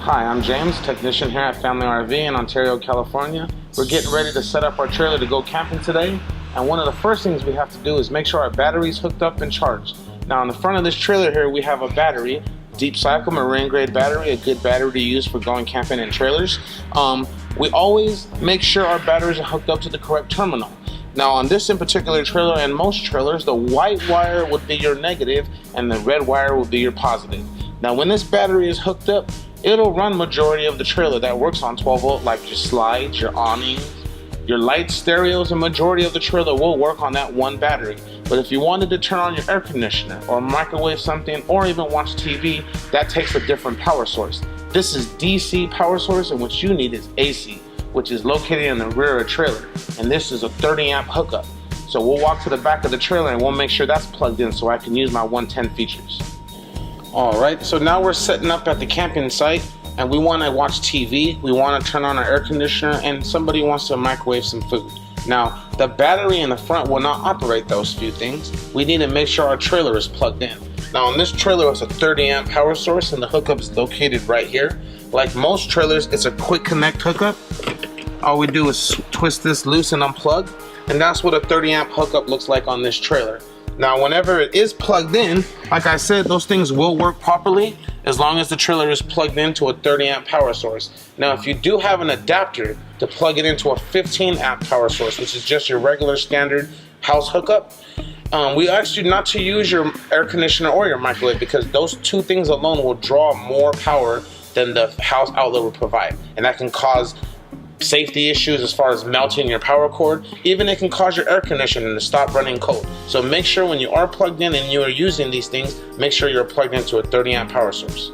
Hi, I'm James, technician here at Family RV in Ontario, California. We're getting ready to set up our trailer to go camping today, and one of the first things we have to do is make sure our battery is hooked up and charged. Now on the front of this trailer here we have a battery, Deep Cycle marine grade battery, a good battery to use for going camping in trailers. We always make sure our batteries are hooked up to the correct terminal. Now on this in particular trailer and most trailers, the white wire would be your negative and the red wire would be your positive. Now when this battery is hooked up, it'll run majority of the trailer that works on 12 volt, like your slides, your awnings, your lights, stereos, and majority of the trailer will work on that one battery. But if you wanted to turn on your air conditioner or microwave something or even watch TV, that takes a different power source. This is DC power source, and what you need is AC, which is located in the rear of the trailer. And this is a 30 amp hookup. So we'll walk to the back of the trailer and we'll make sure that's plugged in so I can use my 110 features. Alright, so now we're setting up at the camping site and we want to watch TV, we want to turn on our air conditioner, and somebody wants to microwave some food. Now, the battery in the front will not operate those few things. We need to make sure our trailer is plugged in. Now on this trailer it's a 30 amp power source and the hookup is located right here. Like most trailers, it's a quick connect hookup. All we do is twist this loose and unplug, and that's what a 30 amp hookup looks like on this trailer. Now whenever it is plugged in, like I said, those things will work properly as long as the trailer is plugged into a 30 amp power source. Now if you do have an adapter to plug it into a 15 amp power source, which is just your regular standard house hookup, we ask you not to use your air conditioner or your microwave, because those two things alone will draw more power than the house outlet will provide, and that can cause safety issues as far as melting your power cord. Even it can cause your air conditioner to stop running cold. So make sure when you are plugged in and you are using these things, make sure you're plugged into a 30 amp power source.